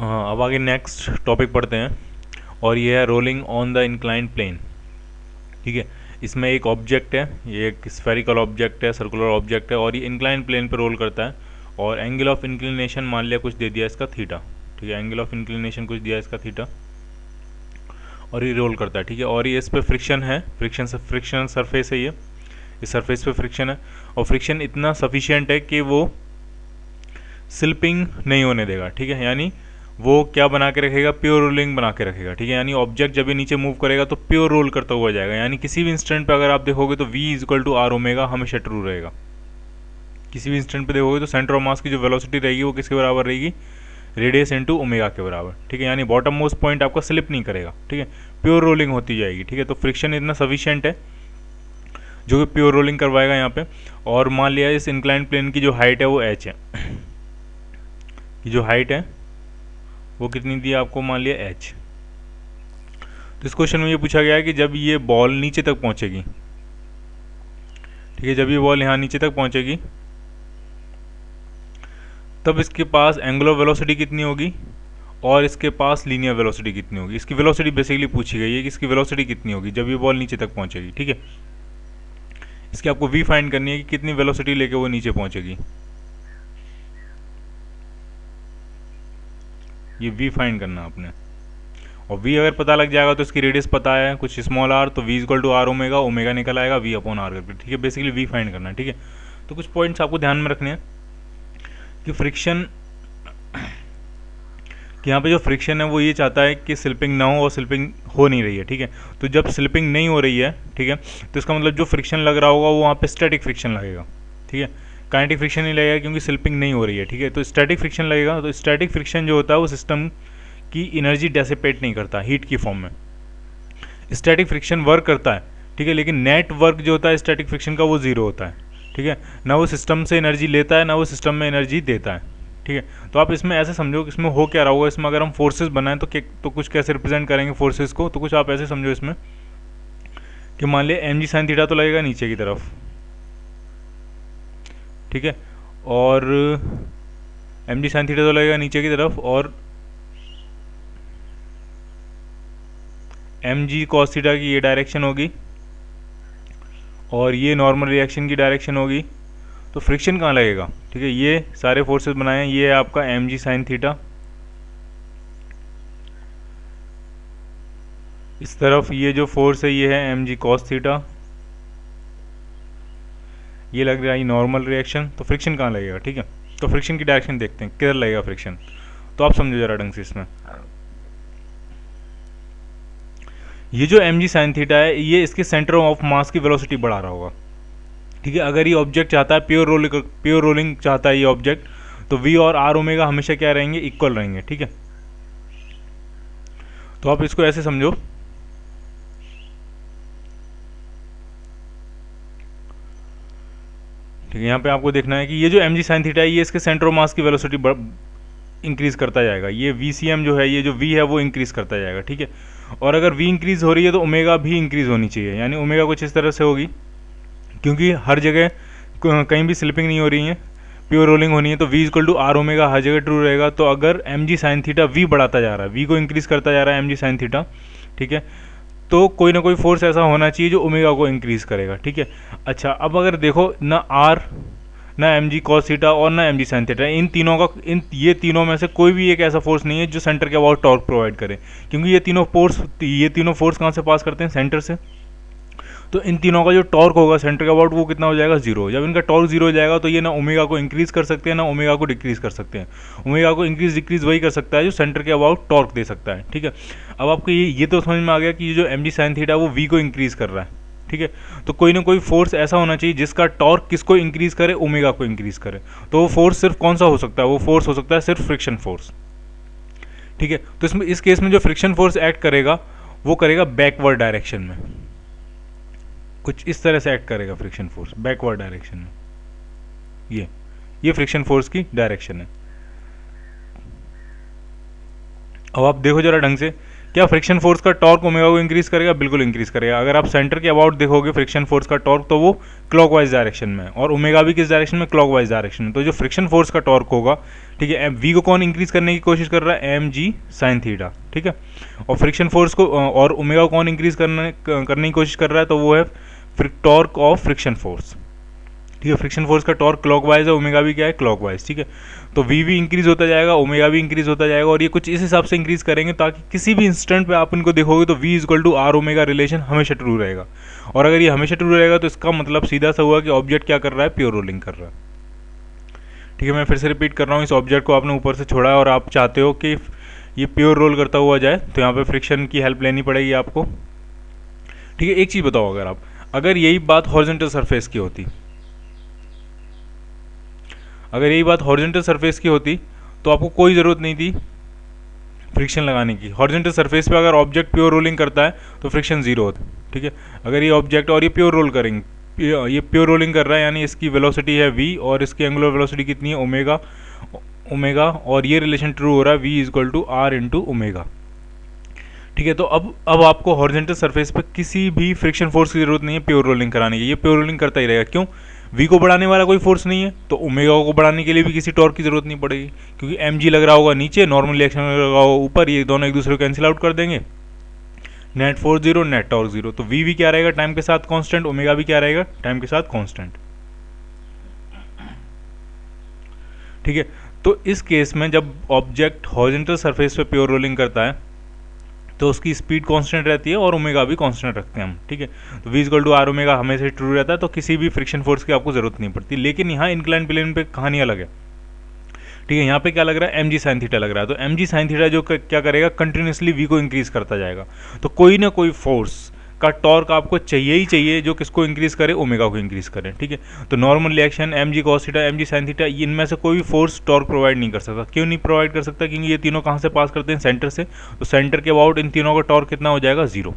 हाँ, अब आगे नेक्स्ट टॉपिक पढ़ते हैं और ये है rolling on the inclined plane. ठीक है, इसमें एक ऑब्जेक्ट है, ये एक स्फेरिकल ऑब्जेक्ट है, सर्कुलर ऑब्जेक्ट है और ये इंक्लाइन प्लेन पे रोल करता है और एंगल ऑफ इंक्लिनेशन मान लिया कुछ दे दिया इसका थीटा। ठीक है, एंगल ऑफ इंक्लिनेशन कुछ दिया इसका थीटा और ये रोल करता है। ठीक है, और ये इस पर फ्रिक्शन है, फ्रिक्शन सरफेस है, ये इस सरफेस पे फ्रिक्शन है और फ्रिक्शन इतना सफिशियंट है कि वो स्लिपिंग नहीं होने देगा। ठीक है, यानी वो क्या बना के रखेगा, प्योर रोलिंग बना के रखेगा। ठीक है, यानी ऑब्जेक्ट जब ये नीचे मूव करेगा तो प्योर रोल करता हुआ जाएगा, यानी किसी भी इंस्टेंट पे अगर आप देखोगे तो v is equal to are omega हमेशा ट्रू रहेगा। किसी भी इंस्टेंट पे देखोगे तो सेंटर ऑफ मास की जो वेलोसिटी रहेगी वो किसके बराबर रहेगी, रेडियस इंटू ओमेगा के बराबर। ठीक है, यानी बॉटम मोस्ट पॉइंट आपका स्लिप नहीं करेगा। ठीक है, प्योर रोलिंग होती जाएगी। ठीक है, तो फ्रिक्शन इतना सफिशियंट है जो कि प्योर रोलिंग करवाएगा यहाँ पे। और मान लिया इस इंक्लाइन प्लेन की जो हाइट है वो h है, की जो हाइट है वो कितनी दी आपको, मान लिया h। तो इस क्वेश्चन में ये पूछा गया है कि जब ये बॉल नीचे तक पहुंचेगी, ठीक है, जब ये बॉल यहाँ नीचे तक पहुंचेगी तब इसके पास एंगुलर वेलोसिटी कितनी होगी और इसके पास लीनियर वेलोसिटी कितनी होगी। इसकी वेलोसिटी बेसिकली पूछी गई है कि इसकी वेलोसिटी कितनी होगी जब ये बॉल नीचे तक पहुंचेगी। ठीक है, इसकी आपको v फाइंड करनी है कि कितनी वेलोसिटी लेके वो नीचे पहुंचेगी। ये v फाइंड करना आपने, और v अगर पता लग जाएगा तो इसकी रेडियस पता है कुछ स्मॉल r, तो v equal to are omega, omega निकल आएगा v अपॉन आर करके। ठीक है, बेसिकली v फाइंड करना है। ठीक है, तो कुछ पॉइंट्स आपको ध्यान में रखने हैं कि फ्रिक्शन, कि यहाँ पे जो फ्रिक्शन है वो ये चाहता है कि स्लिपिंग ना हो और स्लिपिंग हो नहीं रही है। ठीक है, तो जब स्लिपिंग नहीं हो रही है, ठीक है, तो इसका मतलब जो फ्रिक्शन लग रहा होगा वो वहाँ पे स्टैटिक फ्रिक्शन लगेगा। ठीक है, काइनेटिक फ्रिक्शन नहीं लगेगा क्योंकि स्लिपिंग नहीं हो रही है। ठीक है, तो स्टैटिक फ्रिक्शन लगेगा। तो स्टैटिक फ्रिक्शन जो होता है वो सिस्टम की एनर्जी डेसिपेट नहीं करता हीट की फॉर्म में। स्टैटिक फ्रिक्शन वर्क करता है, ठीक है, लेकिन नेट वर्क जो होता है स्टैटिक फ्रिक्शन का वो जीरो होता है। ठीक है, ना वो सिस्टम से एनर्जी लेता है ना वो सिस्टम में एनर्जी देता है। ठीक है, तो आप इसमें ऐसे समझो कि इसमें हो क्या रहा होगा, इसमें अगर हम फोर्सेस बनाएं तो कुछ कैसे रिप्रेजेंट करेंगे फोर्सेस को, तो कुछ आप ऐसे समझो इसमें कि मान लिया एम जी साइन थीटा तो लगेगा नीचे की तरफ। ठीक है, और एम जी साइन थीटा तो लगेगा नीचे की तरफ और एम जी कॉस थीटा की ये डायरेक्शन होगी और ये नॉर्मल रिएक्शन की डायरेक्शन होगी। तो फ्रिक्शन कहाँ लगेगा, ठीक है, ये सारे फोर्सेस बनाए, ये है आपका एम जी साइन थीटा, इस तरफ ये जो फोर्स है ये है एम जी कॉस थीटा, ये लग रहा है नॉर्मल रिएक्शन। तो फ्रिक्शन कहाँ लगेगा, ठीक है, तो फ्रिक्शन की डायरेक्शन देखते हैं किधर लगेगा फ्रिक्शन। तो आप समझो जरा ढंग से इसमें, ये जो एम जी साइन थीटा है ये इसके सेंटर ऑफ मास की वेलोसिटी बढ़ा रहा होगा। ठीक है, अगर ये ऑब्जेक्ट चाहता है प्योर रोलिंग चाहता है ये ऑब्जेक्ट, तो v और r ओमेगा हमेशा क्या रहेंगे, इक्वल रहेंगे। ठीक है, तो आप इसको ऐसे समझो, ठीक है, यहाँ पे आपको देखना है कि ये जो एम जी साइन थीटा है ये इसके सेंटर ऑफ मास की वेलोसिटी इंक्रीज करता जाएगा। ये वी सी एम जो है, ये जो v है वो इंक्रीज करता जाएगा। ठीक है, और अगर v इंक्रीज हो रही है तो ओमेगा भी इंक्रीज होनी चाहिए, यानी ओमेगा कुछ इस तरह से होगी, क्योंकि हर जगह कहीं भी स्लिपिंग नहीं हो रही है, प्योर रोलिंग होनी है, तो v equal to are omega हर जगह ट्रू रहेगा। तो अगर एम जी साइन थीटा v बढ़ाता जा रहा है, v को इंक्रीज करता जा रहा है एम जी साइन थीटा, ठीक है, तो कोई ना कोई फोर्स ऐसा होना चाहिए जो ओमेगा को इंक्रीज करेगा। ठीक है, अच्छा अब अगर देखो ना r ना एम जी कॉस थीटा और ना एम जी साइन थीटा, ये तीनों में से कोई भी एक ऐसा फोर्स नहीं है जो सेंटर के अबाउट टॉर्क प्रोवाइड करे, क्योंकि ये तीनों फोर्स कहाँ से पास करते हैं, सेंटर से। तो इन तीनों का जो टॉर्क होगा सेंटर के अबाउट वो कितना हो जाएगा, जीरो। जब इनका टॉर्क जीरो हो जाएगा तो ये ना ओमेगा को इंक्रीज कर सकते हैं ना ओमेगा को डिक्रीज कर सकते हैं। ओमेगा को इंक्रीज डिक्रीज वही कर सकता है जो सेंटर के अबाउट टॉर्क दे सकता है। ठीक है, अब आपको ये तो समझ में आ गया कि ये जो एम जी साइन थीटा वो वी को इंक्रीज कर रहा है। ठीक है, तो कोई ना कोई फोर्स ऐसा होना चाहिए जिसका टॉर्क किसको इंक्रीज करे, ओमेगा को इंक्रीज करे। तो वो फोर्स सिर्फ कौन सा हो सकता है, वो फोर्स हो सकता है सिर्फ फ्रिक्शन फोर्स। ठीक है, तो इसमें इस केस में जो फ्रिक्शन फोर्स एक्ट करेगा वो करेगा बैकवर्ड डायरेक्शन में, कुछ इस तरह से एक्ट करेगा फ्रिक्शन फोर्स बैकवर्ड डायरेक्शन में। ये फ्रिक्शन फोर्स की डायरेक्शन है। अब आप देखो जरा ढंग से क्या फ्रिक्शन फोर्स का टॉर्क ओमेगा को इंक्रीज करेगा? बिल्कुल इंक्रीज करेगा। अगर आप सेंटर के अबाउट देखोगे फ्रिक्शन फोर्स का टॉर्क, तो वो क्लॉकवाइज डायरेक्शन में, और ओमेगा भी किस डायरेक्शन में? क्लॉकवाइज डायरेक्शन में। तो जो फ्रिक्शन फोर्स का टॉर्क होगा, ठीक है, वी को कौन इंक्रीज करने की कोशिश कर रहा है? एम जी साइन थीटा, ठीक है। और फ्रिक्शन फोर्स को और ओमेगा को कौन इंक्रीज करने की कोशिश कर रहा है? तो वो है टॉर्क ऑफ फ्रिक्शन फोर्स, ठीक है। फ्रिक्शन फोर्स का टॉर्क क्लॉकवाइज है, ओमेगा भी क्या है? क्लॉकवाइज, ठीक है। तो वी भी इंक्रीज होता जाएगा, ओमेगा भी इंक्रीज होता जाएगा, और ये कुछ इस हिसाब से इंक्रीज करेंगे ताकि किसी भी इंस्टेंट पे आप इनको देखोगे तो v equal to are omega relation हमेशा ट्रू रहेगा। और अगर ये हमेशा ट्रू रहेगा तो इसका मतलब सीधा सा हुआ कि ऑब्जेक्ट क्या कर रहा है? प्योर रोलिंग कर रहा है, ठीक है। मैं फिर से रिपीट कर रहा हूँ, इस ऑब्जेक्ट को आपने ऊपर से छोड़ा है और आप चाहते हो कि ये प्योर रोल करता हुआ जाए, तो यहाँ पे फ्रिक्शन की हेल्प लेनी पड़ेगी आपको, ठीक है। एक चीज़ बताओ, अगर यही बात हॉरिजॉन्टल सरफेस की होती, अगर यही बात हॉरिजॉन्टल सरफेस की होती तो आपको कोई ज़रूरत नहीं थी फ्रिक्शन लगाने की। हॉरिजॉन्टल सरफेस पे अगर ऑब्जेक्ट प्योर रोलिंग करता है तो फ्रिक्शन जीरो होता है, ठीक है। अगर ये ऑब्जेक्ट और ये प्योर रोल करेंगे, ये प्योर रोलिंग कर रहा है, यानी इसकी वेलोसिटी है v और इसकी एंगुलर वेलोसिटी कितनी है? ओमेगा, ओमेगा, और ये रिलेशन ट्रू हो रहा है v equal to r into omega, ठीक है। तो अब आपको हॉरिजॉन्टल सरफेस पे किसी भी फ्रिक्शन फोर्स की जरूरत नहीं है प्योर रोलिंग कराने की, ये प्योर रोलिंग करता ही रहेगा। क्यों? v को बढ़ाने वाला कोई फोर्स नहीं है, तो ओमेगा को बढ़ाने के लिए भी किसी टॉर्क की जरूरत नहीं पड़ेगी, क्योंकि mg लग रहा होगा नीचे, नॉर्मल रिएक्शन लग रहा होगा ऊपर, ये दोनों एक दूसरे को कैंसिल आउट कर देंगे, net force zero, net torque zero. तो v भी क्या रहेगा? टाइम के साथ कांस्टेंट, ओमेगा भी क्या रहेगा? टाइम के साथ कांस्टेंट, ठीक है। तो इस केस में जब ऑब्जेक्ट हॉरिजॉन्टल सरफेस पे प्योर रोलिंग करता है तो उसकी स्पीड कांस्टेंट रहती है और ओमेगा भी कांस्टेंट रखते हैं हम, ठीक है। तो v equal to are omega हमेशा ट्रू रहता है, तो किसी भी फ्रिक्शन फोर्स की आपको जरूरत नहीं पड़ती। लेकिन यहाँ इंक्लाइन प्लेन पे कहानी अलग है, ठीक है। यहाँ पे क्या लग रहा है? एम जी साइन थीटा लग रहा है। तो एम जी साइन थीटा जो क्या करेगा? कंटिन्यूसली v को इंक्रीज करता जाएगा। तो कोई ना कोई फोर्स का टॉर्क आपको चाहिए ही चाहिए जो किसको इंक्रीज करे? ओमेगा को इंक्रीज करे, ठीक है। तो normal reaction m g cos theta, m जी साइन थीटा, इनमें से कोई भी फोर्स टॉर्क प्रोवाइड नहीं कर सकता। क्यों नहीं प्रोवाइड कर सकता? क्योंकि ये तीनों कहाँ से पास करते हैं? सेंटर से। तो सेंटर के अबाउट इन तीनों का टॉर्क कितना हो जाएगा? जीरो,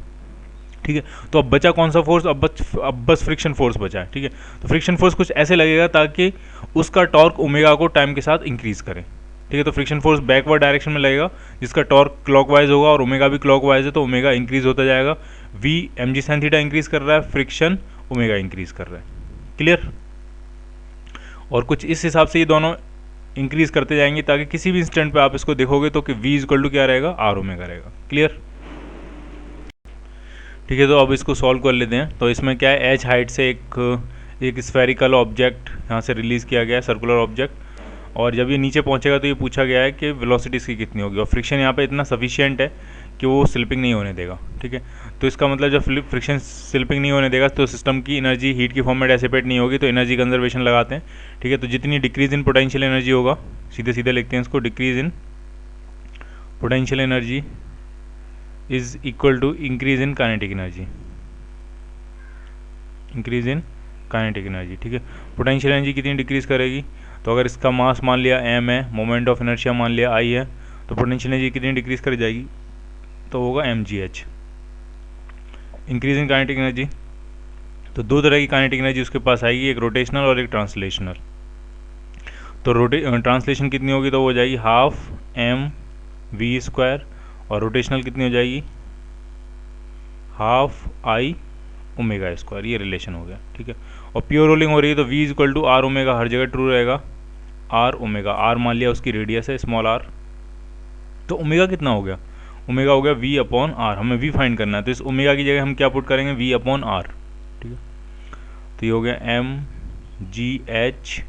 ठीक है। तो अब बचा कौन सा फोर्स? अब बस फ्रिक्शन फोर्स बचा है, ठीक है। तो फ्रिक्शन फोर्स कुछ ऐसे लगेगा ताकि उसका टॉर्क ओमेगा को टाइम के साथ इंक्रीज करे, ठीक है। तो फ्रिक्शन फोर्स बैकवर्ड डायरेक्शन में लगेगा, जिसका टॉर्क क्लॉकवाइज होगा और ओमेगा भी क्लॉकवाइज है, तो ओमेगा इंक्रीज होता जाएगा। v एम जी साइन थीटा इंक्रीज कर रहा है, फ्रिक्शन ओमेगा इंक्रीज कर रहा है, क्लियर। और कुछ इस हिसाब से ये दोनों इंक्रीज करते जाएंगे ताकि किसी भी इंस्टेंट पे आप इसको देखोगे तो कि v इक्वल टू क्या रहेगा? आर ओमेगा रहेगा, क्लियर, ठीक है। तो अब इसको सॉल्व कर लेते हैं। तो इसमें क्या है? h हाइट से एक स्फेरिकल ऑब्जेक्ट यहाँ से रिलीज किया गया है, सर्कुलर ऑब्जेक्ट, और जब ये नीचे पहुंचेगा तो ये पूछा गया है कि वेलोसिटी इसकी कितनी होगी, और फ्रिक्शन यहाँ पे इतना सफिशिएंट है कि वो स्लिपिंग नहीं होने देगा, ठीक है। तो इसका मतलब जब फ्रिक्शन स्लिपिंग नहीं होने देगा तो सिस्टम की एनर्जी हीट की फॉर्म में डेसिपेट नहीं होगी, तो एनर्जी कंजर्वेशन लगाते हैं, ठीक है। तो जितनी डिक्रीज इन पोटेंशियल एनर्जी होगा, सीधे सीधे लिखते हैं इसको, decrease in potential energy is equal to increase in kinetic energy, increase in kinetic energy, ठीक है। पोटेंशियल एनर्जी कितनी डिक्रीज करेगी? तो अगर इसका मास मान लिया m है, मोमेंट ऑफ इनर्शिया मान लिया I है, तो पोटेंशियल एनर्जी कितनी डिक्रीज कर जाएगी? तो होगा mgh, increase in kinetic energy. तो दो तरह की काइनेटिक एनर्जी उसके पास आएगी, एक रोटेशनल और एक ट्रांसलेशनल। तो ट्रांसलेशन कितनी होगी? तो वो हो जाएगी हाफ m v स्क्वायर, और रोटेशनल कितनी हो जाएगी? Half I omega square. ये रिलेशन हो गया, ठीक है। और प्योर रोलिंग हो रही है तो v equal to are omega हर जगह ट्रू रहेगा, आर ओमेगा, आर मान लिया उसकी रेडियस है, स्मॉल आर। तो ओमेगा कितना हो गया? ओमेगा हो गया v अपॉन आर, हमें v फाइंड करना है, तो इस ओमेगा की जगह हम क्या पुट करेंगे? v अपॉन आर, ठीक है। तो ये हो गया m g h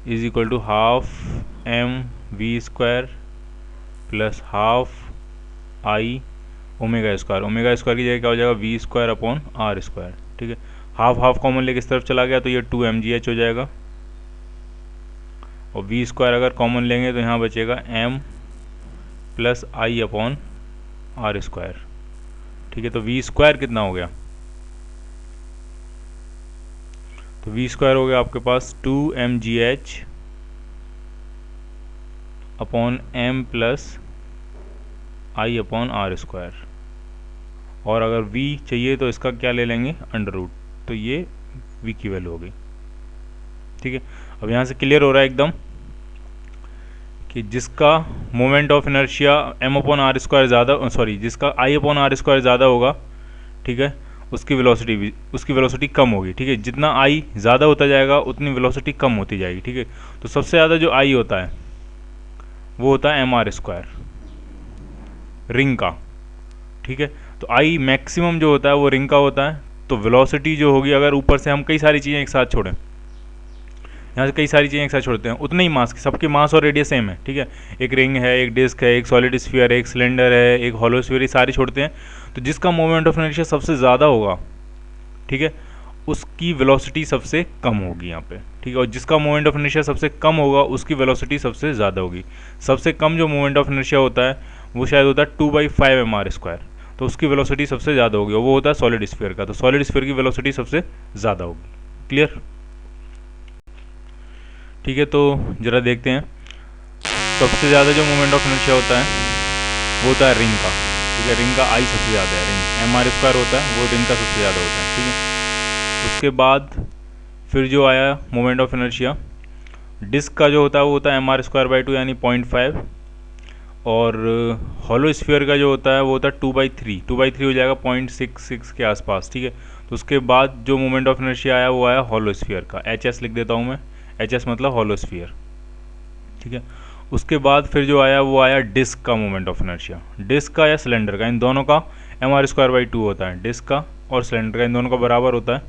is equal to half m v square plus half I omega square. Omega square की जगह क्या हो जाएगा? V square upon are square, ठीक है। हाफ हाफ कॉमन लेके इस तरफ चला गया तो ये 2mgh हो जाएगा, और वी स्क्वायर अगर कॉमन लेंगे तो यहाँ बचेगा m plus I upon are square, ठीक है। तो वी स्क्वायर कितना हो गया? तो वी स्क्वायर हो गया आपके पास 2mgh upon m plus I upon are square, और अगर v चाहिए तो इसका क्या ले लेंगे? अंडर रूट, तो ये v की वैल्यू हो गई, ठीक है। अब यहाँ से क्लियर हो रहा है एकदम कि जिसका moment of inertia m upon are square ज़्यादा, सॉरी, जिसका i अपॉन आर स्क्वायर ज़्यादा होगा, ठीक है, उसकी वेलोसिटी कम होगी, ठीक है। जितना i ज़्यादा होता जाएगा उतनी वेलोसिटी कम होती जाएगी, ठीक है। तो सबसे ज़्यादा जो i होता है वो होता है एम आर स्क्वायर रिंग का, ठीक है। तो i मैक्सिमम जो होता है वो रिंग का होता है। तो वेलोसिटी जो होगी, अगर ऊपर से हम कई सारी चीज़ें एक साथ छोड़ें, यहाँ से कई सारी चीज़ें एक साथ छोड़ते हैं, उतने ही मास, सबके मास और रेडियस सेम है, ठीक है। एक रिंग है, एक डिस्क है, एक सॉलिड स्फीयर है, एक सिलेंडर है, एक हॉलो स्फीयर, ये सारे छोड़ते हैं। तो जिसका मोमेंट ऑफ इनर्शिया सबसे ज़्यादा होगा, ठीक है, उसकी वेलोसिटी सबसे कम होगी यहाँ पे, ठीक है। और जिसका मोमेंट ऑफ इनर्शिया सबसे कम होगा उसकी वेलोसिटी सबसे ज़्यादा होगी। सबसे कम जो मोमेंट ऑफ इनर्शिया होता है वो शायद होता है 2/5 एम आर स्क्वायर, तो उसकी वेलोसिटी सबसे ज़्यादा होगी और वो होता है सॉलिड स्फीयर का। तो सॉलिड स्फीयर की वेलोसिटी सबसे ज़्यादा होगी। क्लियर? ठीक है, तो ज़रा देखते हैं। सबसे ज़्यादा जो मोमेंट ऑफ इनर्शिया होता है वो होता है रिंग का, ठीक है। रिंग का आई सबसे ज़्यादा है, रिंग एम आर स्क्वायर होता है, वो रिंग का सबसे ज़्यादा होता है, ठीक है। उसके बाद फिर जो आया मोमेंट ऑफ इनर्शिया, डिस्क का जो होता है वो होता है एम आर स्क्वायर बाई 2 यानी 0.5, और हॉलो स्फीयर का जो होता है वो होता है 2/3 हो जाएगा 0.66 के आसपास, ठीक है। तो उसके बाद जो मोमेंट ऑफ इनर्शिया आया वो आया हॉलो स्फीयर का, HS लिख देता हूँ मैं, HS मतलब हॉलो स्फीयर, ठीक है। उसके बाद फिर जो आया वो आया डिस्क का मोमेंट ऑफ इनर्शिया, डिस्क का या सिलेंडर का, इन दोनों का एम आर स्क्वायर बाई 2 होता है, डिस्क का और सिलेंडर का, इन दोनों का बराबर होता है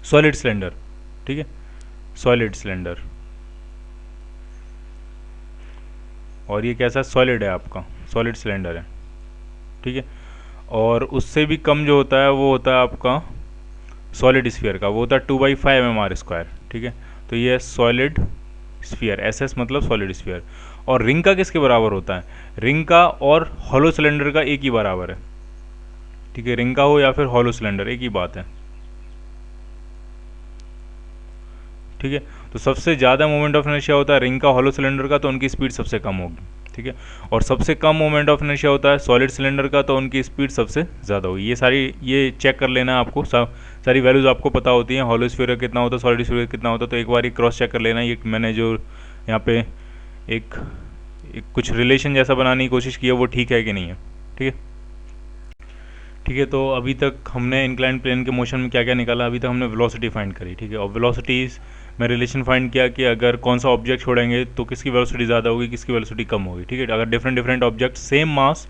सॉलिड सिलेंडर, ठीक है, सॉलिड सिलेंडर। और ये कैसा सॉलिड है आपका, सॉलिड सिलेंडर है, ठीक है। और उससे भी कम जो होता है वो होता है आपका सॉलिड स्फीयर का, वो होता है 2/5 एम आर स्क्वायर, ठीक है। तो ये सॉलिड स्फीयर, SS मतलब सॉलिड स्फीयर। और रिंग का किसके बराबर होता है? रिंग का और हॉलो सिलेंडर का एक ही बराबर है, ठीक है। रिंग का हो या फिर हॉलो सिलेंडर, एक ही बात है, ठीक है। तो सबसे ज़्यादा मोमेंट ऑफ इनर्शिया होता है रिंग का, हॉलो सिलेंडर का, तो उनकी स्पीड सबसे कम होगी, ठीक है। और सबसे कम मोमेंट ऑफ इनर्शिया होता है सॉलिड सिलेंडर का, तो उनकी स्पीड सबसे ज़्यादा होगी। ये चेक कर लेना आपको, सारी वैल्यूज़ आपको पता होती हैं, हॉलो स्फीयर कितना होता है, सॉलिड स्फीयर कितना होता है, तो एक बार क्रॉस चेक कर लेना। ये मैंने जो यहाँ पे एक कुछ रिलेशन जैसा बनाने की कोशिश की है वो ठीक है कि नहीं है, ठीक है। ठीक है, तो अभी तक हमने इंक्लाइन प्लेन के मोशन में क्या क्या निकाला, अभी तक हमने वेलोसिटी फाइंड करी, ठीक है। और वेलोसिटीज़ में रिलेशन फाइंड किया कि अगर कौन सा ऑब्जेक्ट छोड़ेंगे तो किसकी वेलोसिटी ज़्यादा होगी, किसकी वेलोसिटी कम होगी, ठीक है। अगर डिफरेंट ऑब्जेक्ट सेम मास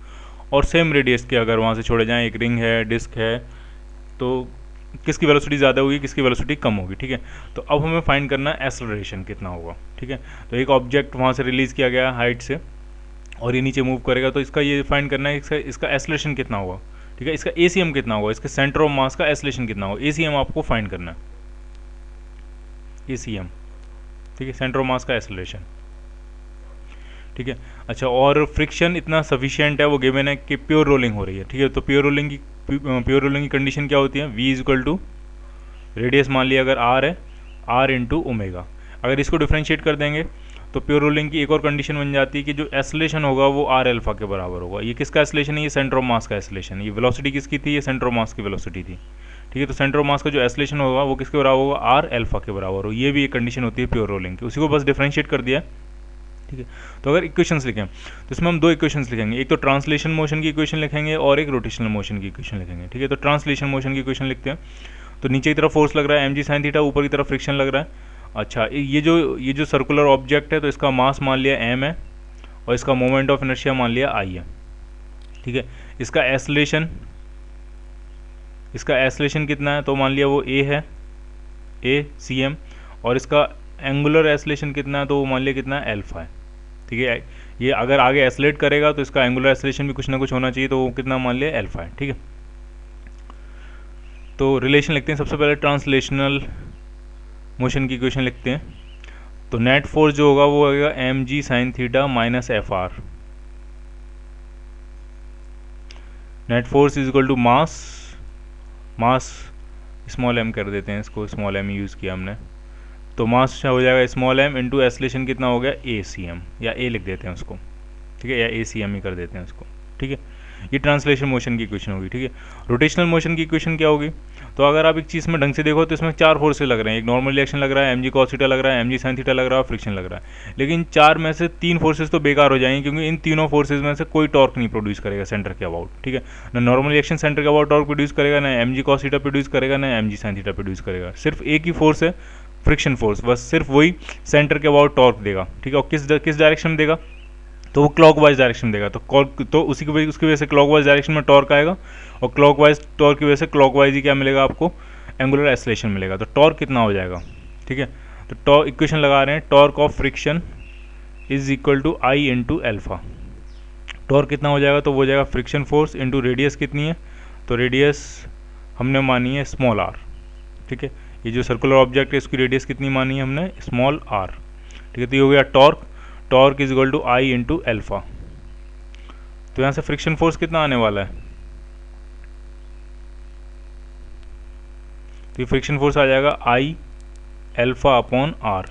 और सेम रेडियस के अगर वहाँ से छोड़े जाएँ, एक रिंग है, डिस्क है, तो किसकी वेलोसिटी ज़्यादा होगी, किसकी वेलोसिटी कम होगी, ठीक है। तो अब हमें फाइंड करना है एक्सेलरेशन कितना होगा, ठीक है। तो एक ऑब्जेक्ट वहाँ से रिलीज़ किया गया हाइट से और ये नीचे मूव करेगा, तो इसका ये फाइंड करना है इसका एक्सेलरेशन कितना होगा, ठीक है। इसका ACM कितना होगा, इसके सेंटर ऑफ मास का एक्सेलरेशन कितना होगा, ACM आपको फाइंड करना है, ACM, ठीक है, सेंटर ऑफ मास का एक्सेलरेशन, ठीक है। अच्छा, और फ्रिक्शन इतना सफिशिएंट है, वो गिवन है कि प्योर रोलिंग हो रही है, ठीक है। तो प्योर रोलिंग की कंडीशन क्या होती है, V इक्वल टू रेडियस मान लिया अगर R है, R इंटू ओमेगा। अगर इसको डिफ्रेंशिएट कर देंगे तो प्योर रोलिंग की एक और कंडीशन बन जाती है कि जो एक्सेलरेशन होगा वो R अल्फा के बराबर होगा। ये किसका एक्सेलरेशन है, ये सेंटर ऑफ मास का एक्सेलरेशन। ये वेलोसिटी किसकी थी, ये सेंटर ऑफ मास की वेलोसिटी थी, ठीक है। तो सेंटर ऑफ मास का जो एक्सेलरेशन होगा वो किसके बराबर होगा, R अल्फा के बराबर हो। ये भी एक कंडीशन होती है प्योर रोलिंग की, उसी को बस डिफ्रेंशिएट कर दिया, ठीक है। तो अगर इक्वेशंस लिखें तो इसमें हम दो इक्वेशंस लिखेंगे, एक तो ट्रांसलेशन मोशन की इक्वेशन लिखेंगे और एक रोटेशनल मोशन की इक्वेशन लिखेंगे, ठीक है। तो ट्रांसलेशन मोशन की इक्वेशन लिखते हैं। तो नीचे की तरफ फोर्स लग रहा है mg sin थीटा, ऊपर की तरफ फ्रिक्शन लग रहा है। अच्छा, ये जो सर्कुलर ऑब्जेक्ट है तो इसका मास मान लिया m है और इसका मोमेंट ऑफ इनर्शिया मान लिया I है, ठीक है। इसका एक्सेलरेशन कितना है, तो मान लिया वो a है, ACM, और इसका एंगुलर एक्सेलरेशन कितना है, तो वो मान लिया कितना है, अल्फा है, ठीक है। ये अगर आगे एक्सेलरेट करेगा तो इसका एंगुलर एक्सेलरेशन भी कुछ ना कुछ होना चाहिए, तो वो कितना मान लिया, अल्फा है, ठीक है। तो रिलेशन लिखते हैं, सबसे पहले ट्रांसलेशनल मोशन की इक्वेशन लिखते हैं। तो नेट फोर्स जो होगा वो होगा mg sin theta minus FR। Net force is equal to mass small m कर देते हैं, इसको स्मॉल m यूज़ किया हमने, तो मास हो जाएगा स्मॉल m इंटू एक्सेलरेशन कितना हो गया, ACM, या A लिख देते हैं उसको, ठीक है, या ACM ही कर देते हैं उसको, ठीक है। ये ट्रांसलेशन मोशन की इक्वेशन होगी, ठीक है। रोटेशनल मोशन की इक्वेशन क्या होगी, तो अगर आप एक चीज़ में ढंग से देखो तो इसमें 4 फोर्सेज लग रहे हैं, एक नॉर्मल रिएक्शन लग रहा है, mg cos थीटा लग रहा है, mg sin थीटा लग रहा है, फ्रिक्शन लग रहा है। लेकिन 4 में से 3 फोर्सेज तो बेकार हो जाएंगे, क्योंकि इन तीनों फोर्सेज में से कोई टॉर्क नहीं प्रोड्यूस करेगा सेंटर के अबाउट, ठीक है। ना नॉर्मल रिएक्शन सेंटर के अबाउट टॉर्क प्रोड्यूस करेगा, ना mg cos थीटा प्रोड्यूस करेगा, ना mg sin थीटा प्रोड्यूस करेगा। सिर्फ एक ही फोर्स है, फ्रिक्शन फोर्स, बस सिर्फ वही सेंटर के अबाउट टॉर्क देगा, ठीक है। और किस डायरेक्शन में देगा, तो वो क्लॉकवाइज डायरेक्शन देगा। तो उसी की उसकी वजह से क्लॉकवाइज डायरेक्शन में टॉर्क आएगा, और क्लॉकवाइज टॉर्क की वजह से क्लॉकवाइज ही क्या मिलेगा आपको, एंगुलर एक्सेलरेशन मिलेगा। तो टॉर्क कितना हो जाएगा, ठीक है। तो इक्वेशन लगा रहे हैं, torque of friction is equal to I into alpha. Torque कितना हो जाएगा, तो वो हो जाएगा फ्रिक्शन फोर्स इंटू रेडियस कितनी है, तो रेडियस हमने मानी है स्मॉल आर, ठीक है। ये जो सर्कुलर ऑब्जेक्ट है इसकी रेडियस कितनी मानी है हमने, स्मॉल आर, ठीक है। तो ये हो गया torque, torque is equal to I into alpha. तो यहाँ से फ्रिक्शन फोर्स कितना आने वाला है, तो ये फ्रिक्शन फोर्स आ जाएगा आई एल्फा अपॉन आर,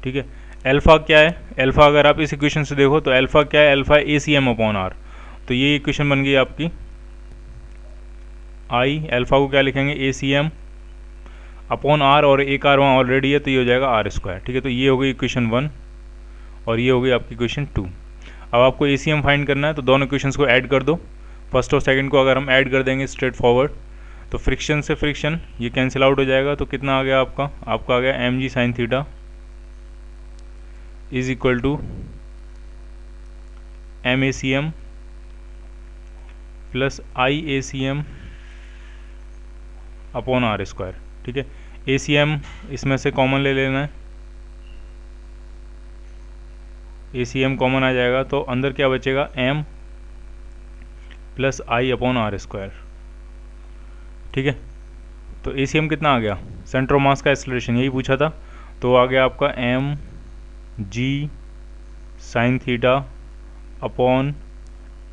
ठीक है। एल्फा क्या है, एल्फा अगर आप इस इक्वेशन से देखो तो एल्फा क्या है, alpha a c m upon r. तो ये इक्वेशन बन गई आपकी, आई एल्फा को क्या लिखेंगे, ए सी एम अपॉन आर, और एक आर वहाँ ऑलरेडी है तो ये हो जाएगा आर स्क्वायर, ठीक है। तो ये हो गई इक्वेशन 1 और ये हो गई आपकी इक्वेशन 2। अब आपको ए सी एम फाइंड करना है, तो दोनों इक्वेशंस को ऐड कर दो, फर्स्ट और सेकंड को अगर हम ऐड कर देंगे स्ट्रेट फॉरवर्ड, तो फ्रिक्शन से फ्रिक्शन ये कैंसिल आउट हो जाएगा। तो कितना आ गया आपका आ गया m ji sine theta is equal to m a c m plus I a c m upon are square, ठीक है। ए सी एम इसमें से कॉमन ले लेना है, ए सी एम कॉमन आ जाएगा, तो अंदर क्या बचेगा, m plus I upon are square, ठीक है। तो ए सी एम कितना आ गया, सेंटर ऑफ मास का एक्सेलरेशन, यही पूछा था, तो आ गया आपका m ji sine theta upon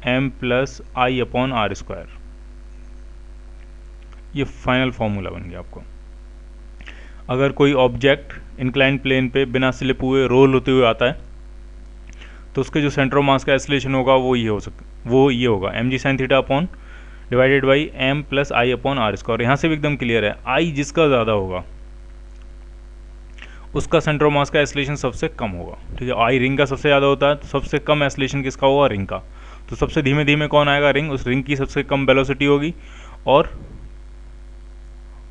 m plus I upon are square. ये फाइनल फॉर्मूला बन गया आपको। अगर कोई ऑब्जेक्ट इंक्लाइन प्लेन पे बिना स्लिप हुए रोल होते हुए आता है, तो उसके जो सेंटर ऑफ मास का एक्सेलरेशन होगा वो ये होगा M ji sine theta upon divided by M plus I upon are square. यहाँ से भी एकदम क्लियर है, आई जिसका ज़्यादा होगा उसका सेंटर ऑफ मास का एक्सेलरेशन सबसे कम होगा, ठीक है। आई रिंग का सबसे ज़्यादा होता है, तो सबसे कम एक्सेलरेशन किसका होगा, रिंग का। तो सबसे धीमे धीमे कौन आएगा, रिंग, उस रिंग की सबसे कम वेलोसिटी होगी, और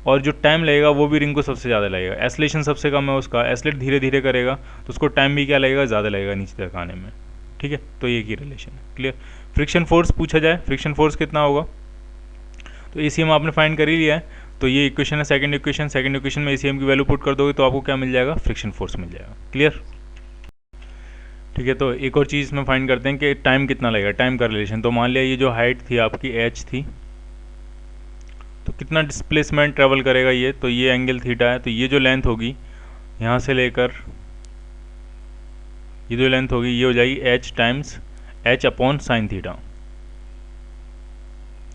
जो टाइम लगेगा वो भी रिंग को सबसे ज़्यादा लगेगा। एक्सेलरेशन सबसे कम है उसका, एक्सेलरेट धीरे धीरे करेगा तो उसको टाइम भी क्या लगेगा, ज़्यादा लगेगा नीचे तक आने में, ठीक है। तो ये की रिलेशन है, क्लियर। फ्रिक्शन फोर्स पूछा जाए, फ्रिक्शन फोर्स कितना होगा, तो ए सी एम आपने फाइंड कर ही लिया है, तो ये इक्वेशन है सेकंड इक्वेशन में ए सी एम की वैल्यू पुट कर दोगे तो आपको क्या मिल जाएगा, फ्रिक्शन फोर्स मिल जाएगा, क्लियर, ठीक है। तो एक और चीज़ में फाइंड करते हैं कि टाइम कितना लगेगा, टाइम का रिलेशन। तो मान लिया ये जो हाइट थी आपकी एच थी, तो कितना डिस्प्लेसमेंट ट्रेवल करेगा ये, तो ये एंगल थीटा है, तो ये जो लेंथ होगी यहाँ से लेकर ये जो लेंथ होगी ये हो जाएगी H times H upon sine theta.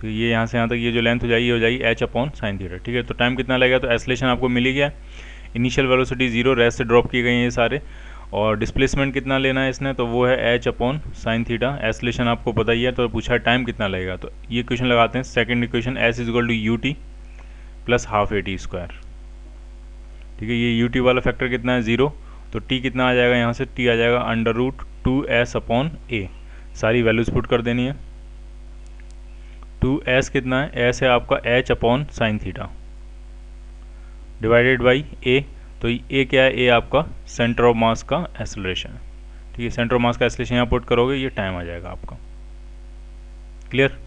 तो ये यहाँ से यहाँ तक ये जो लेंथ हो जाएगी ये हो जाएगी एच अपॉन साइन थीटा, ठीक है। तो टाइम कितना लगेगा, तो एक्सेलरेशन आपको मिल ही गया, इनिशियल वेलोसिटी 0, रेस्ट से ड्रॉप किए गए हैं ये सारे, और डिस्प्लेसमेंट कितना लेना है इसने, तो वो है H upon sine theta. Acceleration आपको पता ही है, तो पूछा है टाइम कितना लगेगा, तो ये इक्वेशन लगाते हैं, second equation S is equal to U T plus half A T square, ठीक है। ये यू टी वाला फैक्टर कितना है 0, तो टी कितना आ जाएगा, यहाँ से टी आ जाएगा अंडर रूट 2s अपॉन ए, सारी वैल्यूज पुट कर देनी है। 2s कितना है, s है आपका h upon sine theta divided by a, तो ए क्या है, ए आपका सेंटर ऑफ मास का एक्सेलरेशन है, ठीक है। सेंटर ऑफ मास का एक्सेलरेशन यहाँ पुट करोगे, ये टाइम आ जाएगा आपका, क्लियर।